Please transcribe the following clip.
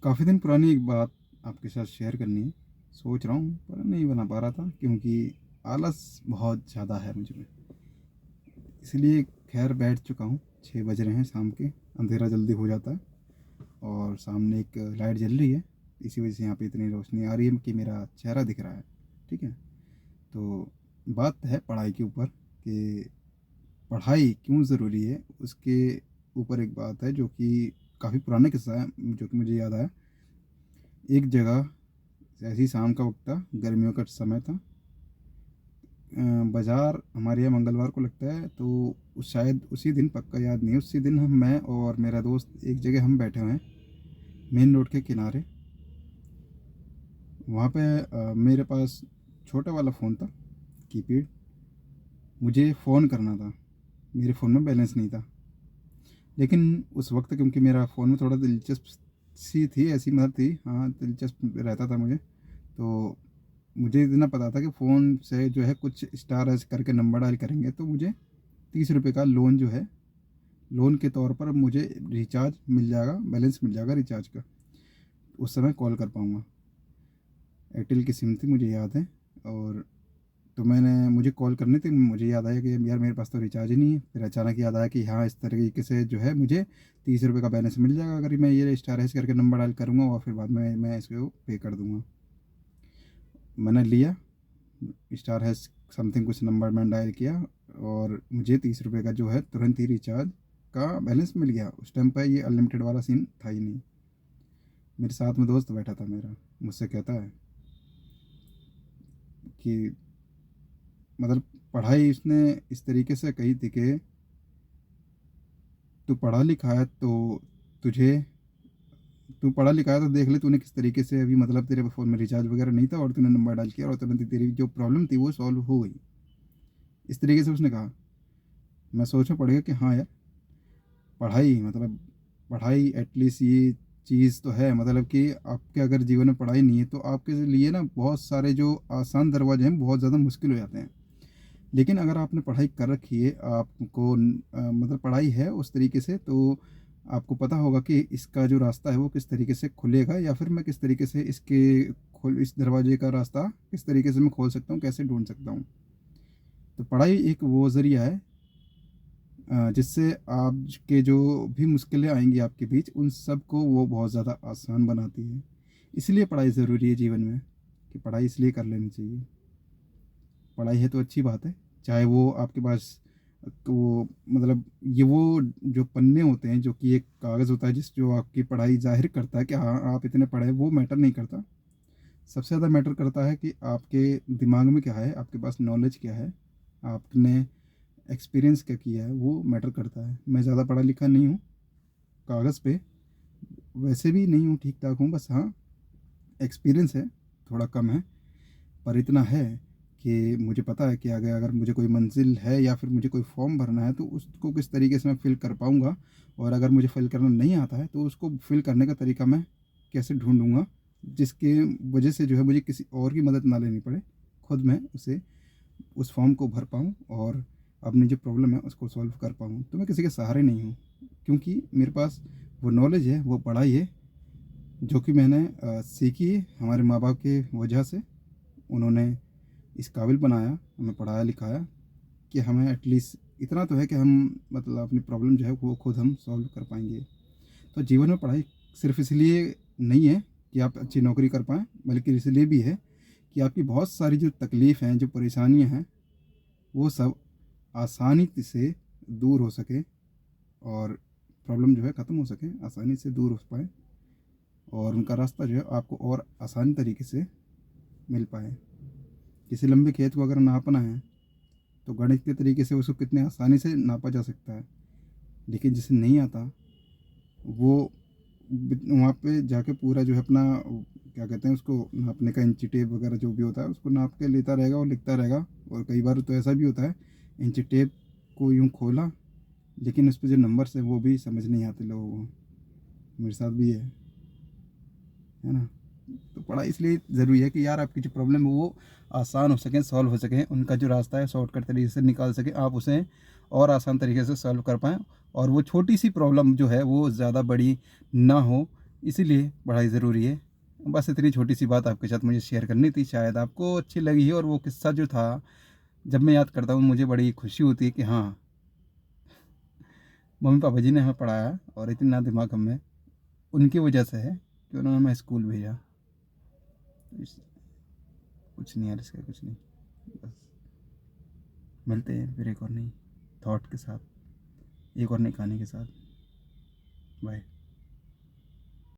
काफ़ी दिन पुरानी एक बात आपके साथ शेयर करनी है। सोच रहा हूँ पर नहीं बना पा रहा था क्योंकि आलस बहुत ज़्यादा है मुझ में। इसलिए ख़ैर बैठ चुका हूँ, 6 बज रहे हैं शाम के, अंधेरा जल्दी हो जाता है और सामने एक लाइट जल रही है। इसी वजह से यहाँ पे इतनी रोशनी आ रही है कि मेरा चेहरा दिख रहा है। ठीक है? तो बात है पढ़ाई के ऊपर कि पढ़ाई क्यों ज़रूरी है, उसके ऊपर एक बात है जो कि काफ़ी पुराना किस्सा है, जो कि मुझे याद आया। एक जगह ऐसे ही शाम का वक़्त था, गर्मियों का समय था। बाज़ार हमारे यहाँ मंगलवार को लगता है, तो उस शायद उसी दिन, पक्का याद नहीं है, उसी दिन हम मैं और मेरा दोस्त एक जगह हम बैठे हुए हैं, मेन रोड के किनारे। वहाँ पे मेरे पास छोटा वाला फ़ोन था, कीपैड। मुझे फ़ोन करना था, मेरे फ़ोन में बैलेंस नहीं था। लेकिन उस वक़्त क्योंकि मेरा फ़ोन में थोड़ा दिलचस्प सी थी, ऐसी मतलब थी, हाँ, दिलचस्प रहता था मुझे। तो मुझे इतना पता था कि फ़ोन से जो है कुछ स्टार ऐसे करके नंबर डायल करेंगे तो मुझे ₹30 का लोन जो है, लोन के तौर पर मुझे रिचार्ज मिल जाएगा, बैलेंस मिल जाएगा रिचार्ज का। उस समय कॉल कर पाऊँगा। एयरटेल की सिम थी, मुझे याद है। और तो मुझे कॉल करनी थी, मुझे याद आया कि यार मेरे पास तो रिचार्ज ही नहीं है। फिर अचानक याद आया कि हाँ, इस तरीके से जो है मुझे ₹30 का बैलेंस मिल जाएगा अगर मैं ये स्टार हैश करके नंबर डायल करूँगा और फिर बाद में मैं इसको पे कर दूँगा। मैंने लिया, स्टार हैश समथिंग कुछ नंबर मैंने डायल किया और मुझे ₹30 का जो है तुरंत ही रिचार्ज का बैलेंस मिल गया। उस टाइम पे ये अनलिमिटेड वाला सीन था ही नहीं। मेरे साथ में दोस्त बैठा था मेरा, मुझसे कहता है कि मतलब पढ़ाई उसने इस तरीके से कही थी कि तू पढ़ा लिखा है तो तुझे तू पढ़ा लिखा है तो देख ले तूने किस तरीके से अभी, मतलब तेरे फ़ोन में रिचार्ज वगैरह नहीं था और तूने नंबर डायल किया और तुरंत ही तेरी जो प्रॉब्लम थी वो सॉल्व हो गई। इस तरीके से उसने कहा। मैं सोच में पड़ गया कि हाँ यार, पढ़ाई मतलब पढ़ाई एटलीस्ट ये चीज़ तो है, मतलब कि आपके अगर जीवन में पढ़ाई नहीं है तो आपके लिए ना बहुत सारे जो आसान दरवाजे हैं बहुत ज़्यादा मुश्किल हो जाते हैं। लेकिन अगर आपने पढ़ाई कर रखी है, आपको मतलब पढ़ाई है उस तरीके से, तो आपको पता होगा कि इसका जो रास्ता है वो किस तरीके से खुलेगा या फिर मैं किस तरीके से इस दरवाजे का रास्ता किस तरीके से मैं खोल सकता हूँ, कैसे ढूँढ सकता हूँ। तो पढ़ाई एक वो ज़रिया है जिससे आपके जो भी मुश्किलें आएँगी आपके बीच, उन सब को वो बहुत ज़्यादा आसान बनाती है। इसलिए पढ़ाई ज़रूरी है जीवन में, कि पढ़ाई इसलिए कर लेनी चाहिए। पढ़ाई है तो अच्छी बात है, चाहे वो आपके पास वो मतलब ये वो जो पन्ने होते हैं, जो कि एक कागज़ होता है जो आपकी पढ़ाई ज़ाहिर करता है कि हाँ, आप इतने पढ़े हैं, वो मैटर नहीं करता। सबसे ज़्यादा मैटर करता है कि आपके दिमाग में क्या है, आपके पास नॉलेज क्या है, आपने एक्सपीरियंस क्या किया है, वो मैटर करता है। मैं ज़्यादा पढ़ा लिखा नहीं हूँ, कागज़ पे, वैसे भी नहीं हूँ, ठीक-ठाक हूँ, बस हाँ, एक्सपीरियंस है, थोड़ा कम है। पर इतना है कि मुझे पता है कि अगर अगर मुझे कोई मंज़िल है या फिर मुझे कोई फ़ॉर्म भरना है तो उसको किस तरीके से मैं फ़िल कर पाऊँगा, और अगर मुझे फ़िल करना नहीं आता है तो उसको फ़िल करने का तरीका मैं कैसे ढूँढूँगा, जिसके वजह से जो है मुझे किसी और की मदद ना लेनी पड़े, खुद मैं उस फ़ॉर्म को भर पाऊँ और अपनी जो प्रॉब्लम है उसको सॉल्व कर पाऊँ। तो मैं किसी के सहारे नहीं हूँ, क्योंकि मेरे पास वो नॉलेज है, वो पढ़ाई है, जो कि मैंने सीखी है हमारे माँ-बाप के वजह से। उन्होंने इस काबिल बनाया, हमें पढ़ाया लिखाया कि हमें एटलीस्ट इतना तो है कि हम मतलब अपनी प्रॉब्लम जो है वो खुद हम सॉल्व कर पाएँगे। तो जीवन में पढ़ाई सिर्फ़ इसलिए नहीं है कि आप अच्छी नौकरी कर पाएँ, बल्कि इसलिए भी है कि आपकी बहुत सारी जो तकलीफ़ हैं, जो परेशानियाँ हैं, वो सब आसानी से दूर हो सके और प्रॉब्लम जो है ख़त्म हो सके, आसानी से दूर हो पाएँ और उनका रास्ता जो है आपको और आसान तरीके से मिल पाए। किसी लंबे खेत को अगर नापना है तो गणित के तरीके से उसको कितने आसानी से नापा जा सकता है, लेकिन जिसे नहीं आता वो वहाँ पे जाके पूरा जो है अपना क्या कहते हैं उसको नापने का इंची टेप वगैरह जो भी होता है उसको नाप के लेता रहेगा और लिखता रहेगा। और कई बार तो ऐसा भी होता है, इंची टेप को यूँ खोला लेकिन उस पे जो नंबर्स हैं वो भी समझ नहीं आते लोगों को। मेरे साथ भी है ना? तो पढ़ाई इसलिए ज़रूरी है कि यार आपकी जो प्रॉब्लम है वो आसान हो सकें, सॉल्व हो सकें, उनका जो रास्ता है शॉर्टकट तरीके से निकाल सकें, आप उसे और आसान तरीके से सॉल्व कर पाएँ और वो छोटी-सी प्रॉब्लम जो है वो ज़्यादा बड़ी ना हो, इसीलिए पढ़ाई ज़रूरी है। बस इतनी छोटी सी बात आपके साथ मुझे शेयर करनी थी, शायद आपको अच्छी लगी है। और वो किस्सा जो था, जब मैं याद करता हूँ मुझे बड़ी खुशी होती है कि हाँ, मम्मी पापा जी ने हमें पढ़ाया और इतना दिमाग हमें उनकी वजह से है कि उन्होंने हमें स्कूल भेजा। तो कुछ नहीं यार, इसका कुछ नहीं। बस मिलते हैं फिर एक और नई थॉट के साथ, एक और नई कहानी के साथ। बाय।